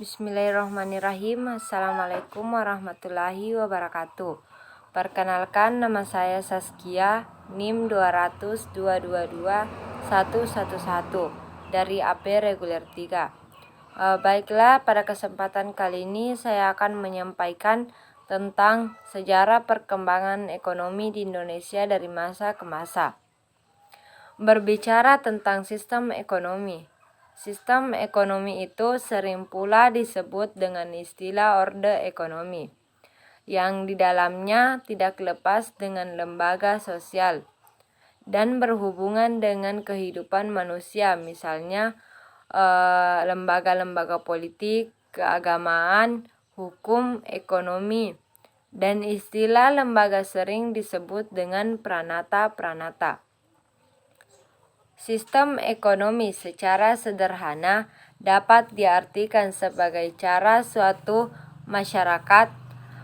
Bismillahirrahmanirrahim. Assalamualaikum warahmatullahi wabarakatuh. Perkenalkan, nama saya Saskia, NIM 200222111 dari AP Reguler 3. Baiklah, pada kesempatan kali ini saya akan menyampaikan tentang sejarah perkembangan ekonomi di Indonesia dari masa ke masa. Berbicara tentang sistem ekonomi. Sistem ekonomi itu sering pula disebut dengan istilah orde ekonomi, yang di dalamnya tidak lepas dengan lembaga sosial dan berhubungan dengan kehidupan manusia, misalnya lembaga-lembaga politik, keagamaan, hukum, ekonomi, dan istilah lembaga sering disebut dengan pranata-pranata. Sistem ekonomi secara sederhana dapat diartikan sebagai cara suatu masyarakat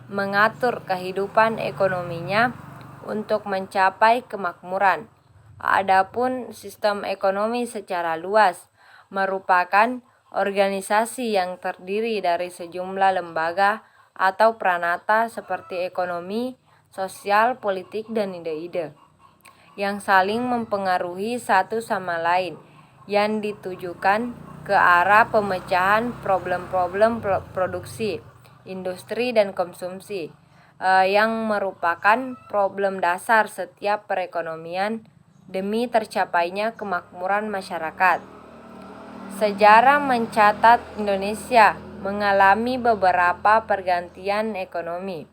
mengatur kehidupan ekonominya untuk mencapai kemakmuran. Adapun sistem ekonomi secara luas merupakan organisasi yang terdiri dari sejumlah lembaga atau pranata seperti ekonomi, sosial, politik, dan ide-ide yang saling mempengaruhi satu sama lain, yang ditujukan ke arah pemecahan problem-problem produksi, industri, dan konsumsi, yang merupakan problem dasar setiap perekonomian demi tercapainya kemakmuran masyarakat. Sejarah mencatat Indonesia mengalami beberapa pergantian ekonomi.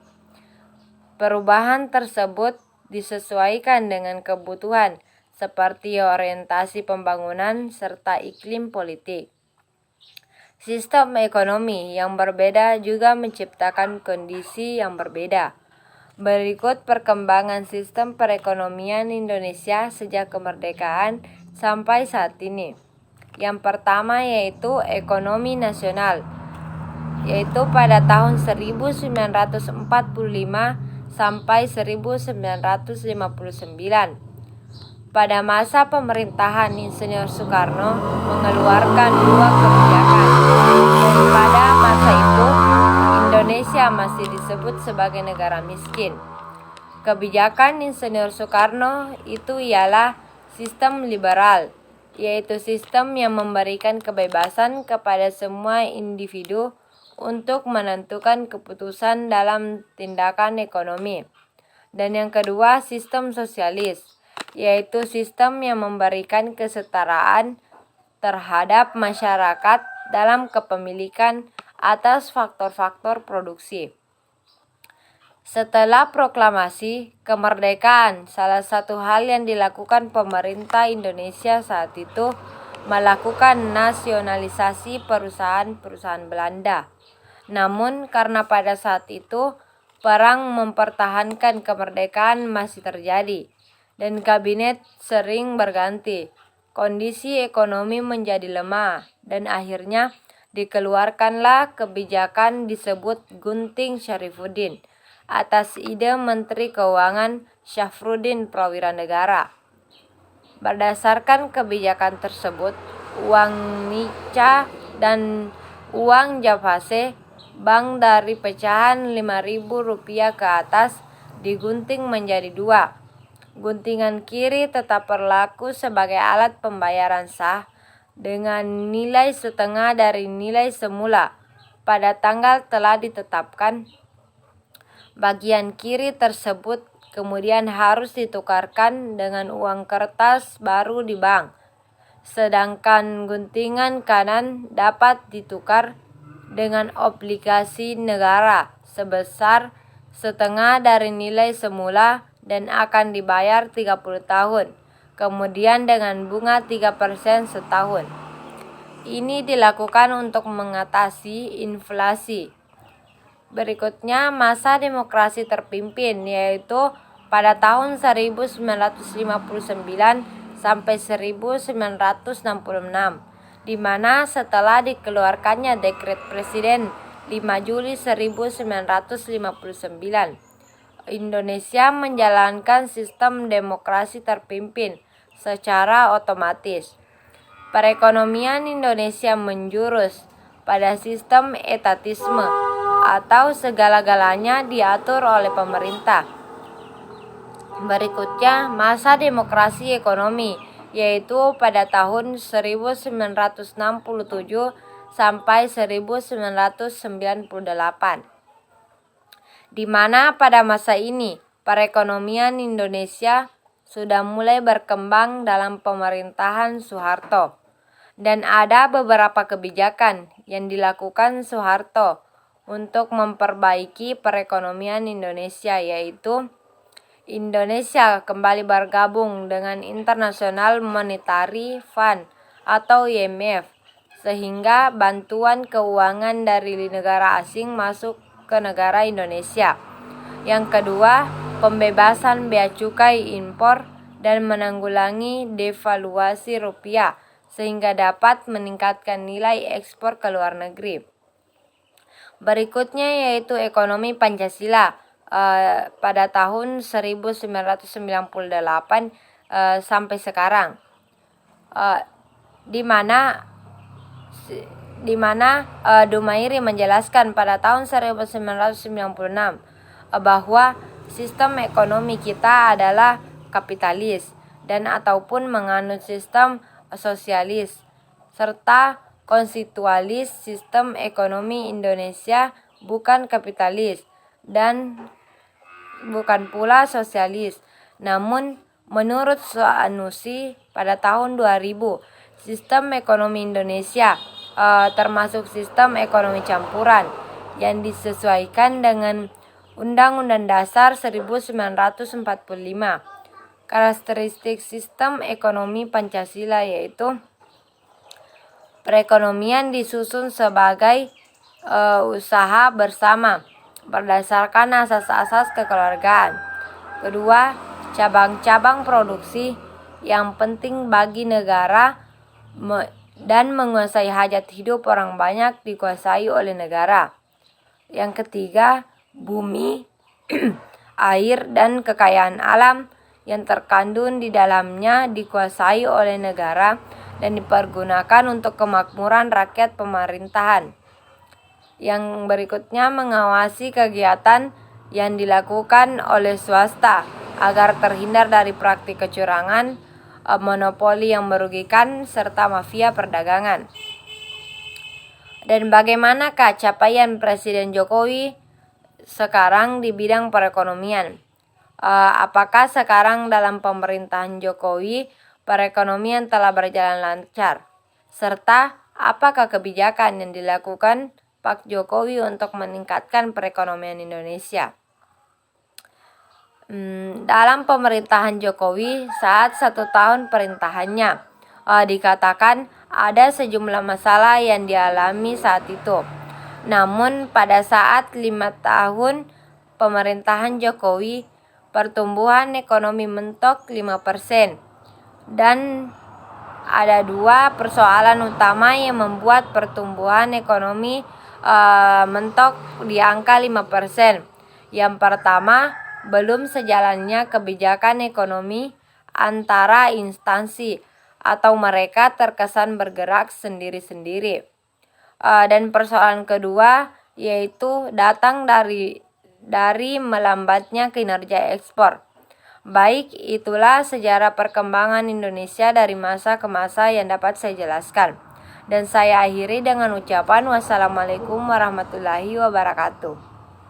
Perubahan tersebut disesuaikan dengan kebutuhan seperti orientasi pembangunan serta iklim politik. Sistem ekonomi yang berbeda juga menciptakan kondisi yang berbeda. Berikut perkembangan sistem perekonomian Indonesia sejak kemerdekaan sampai saat ini. Yang pertama yaitu ekonomi nasional, yaitu pada tahun 1945 sampai 1959. Pada masa pemerintahan Insinyur Soekarno mengeluarkan dua kebijakan. Dan pada masa itu Indonesia masih disebut sebagai negara miskin. Kebijakan Insinyur Soekarno itu ialah sistem liberal, yaitu sistem yang memberikan kebebasan kepada semua individu untuk menentukan keputusan dalam tindakan ekonomi. Dan yang kedua, sistem sosialis, yaitu sistem yang memberikan kesetaraan terhadap masyarakat dalam kepemilikan atas faktor-faktor produksi. Setelah proklamasi kemerdekaan, salah satu hal yang dilakukan pemerintah Indonesia saat itu melakukan nasionalisasi perusahaan-perusahaan Belanda. Namun karena pada saat itu perang mempertahankan kemerdekaan masih terjadi dan kabinet sering berganti, kondisi ekonomi menjadi lemah dan akhirnya dikeluarkanlah kebijakan disebut Gunting Syarifuddin atas ide Menteri Keuangan Syafruddin Prawiranegara. Berdasarkan kebijakan tersebut, uang nica dan uang javase bank dari pecahan Rp5.000 ke atas digunting menjadi dua. Guntingan kiri tetap berlaku sebagai alat pembayaran sah dengan nilai setengah dari nilai semula pada tanggal telah ditetapkan. Bagian kiri tersebut kemudian harus ditukarkan dengan uang kertas baru di bank. Sedangkan guntingan kanan dapat ditukar dengan obligasi negara sebesar setengah dari nilai semula dan akan dibayar 30 tahun, kemudian dengan bunga 3% setahun. Ini dilakukan untuk mengatasi inflasi. Berikutnya, masa demokrasi terpimpin, yaitu pada tahun 1959 sampai 1966. Di mana setelah dikeluarkannya dekret Presiden 5 Juli 1959, Indonesia menjalankan sistem demokrasi terpimpin secara otomatis. Perekonomian Indonesia menjurus pada sistem etatisme atau segala-galanya diatur oleh pemerintah. Berikutnya, masa demokrasi ekonomi, yaitu pada tahun 1967 sampai 1998. Di mana pada masa ini perekonomian Indonesia sudah mulai berkembang dalam pemerintahan Soeharto, dan ada beberapa kebijakan yang dilakukan Soeharto untuk memperbaiki perekonomian Indonesia, yaitu Indonesia kembali bergabung dengan International Monetary Fund atau IMF, sehingga bantuan keuangan dari negara asing masuk ke negara Indonesia. Yang kedua, pembebasan bea cukai impor dan menanggulangi devaluasi rupiah sehingga dapat meningkatkan nilai ekspor ke luar negeri. Berikutnya yaitu ekonomi Pancasila pada tahun 1998 sampai sekarang, di mana Dumairi menjelaskan pada tahun 1996 bahwa sistem ekonomi kita adalah kapitalis dan ataupun menganut sistem sosialis serta konstitualis. Sistem ekonomi Indonesia bukan kapitalis dan bukan pula sosialis. Namun menurut Sanusi pada tahun 2000, sistem ekonomi Indonesia termasuk sistem ekonomi campuran yang disesuaikan dengan Undang-Undang Dasar 1945. Karakteristik sistem ekonomi Pancasila yaitu perekonomian disusun sebagai usaha bersama berdasarkan asas-asas kekeluargaan. Kedua, cabang-cabang produksi yang penting bagi negara dan menguasai hajat hidup orang banyak dikuasai oleh negara. Yang ketiga, bumi, air, dan kekayaan alam yang terkandung di dalamnya dikuasai oleh negara dan dipergunakan untuk kemakmuran rakyat pemerintahan. Yang berikutnya, mengawasi kegiatan yang dilakukan oleh swasta agar terhindar dari praktik kecurangan, monopoli yang merugikan, serta mafia perdagangan. Dan bagaimanakah capaian Presiden Jokowi sekarang di bidang perekonomian? Apakah sekarang dalam pemerintahan Jokowi perekonomian telah berjalan lancar? Serta apakah kebijakan yang dilakukan Pak Jokowi untuk meningkatkan perekonomian Indonesia? Dalam pemerintahan Jokowi saat 1 tahun pemerintahannya, dikatakan ada sejumlah masalah yang dialami saat itu. Namun pada saat 5 tahun pemerintahan Jokowi, pertumbuhan ekonomi mentok 5%. Dan ada 2 persoalan utama yang membuat pertumbuhan ekonomi mentok di angka 5%. Yang pertama, belum sejalannya kebijakan ekonomi antara instansi atau mereka terkesan bergerak sendiri-sendiri. Dan persoalan kedua yaitu datang dari melambatnya kinerja ekspor. Baik, itulah sejarah perkembangan Indonesia dari masa ke masa yang dapat saya jelaskan. Dan saya akhiri dengan ucapan wassalamualaikum warahmatullahi wabarakatuh.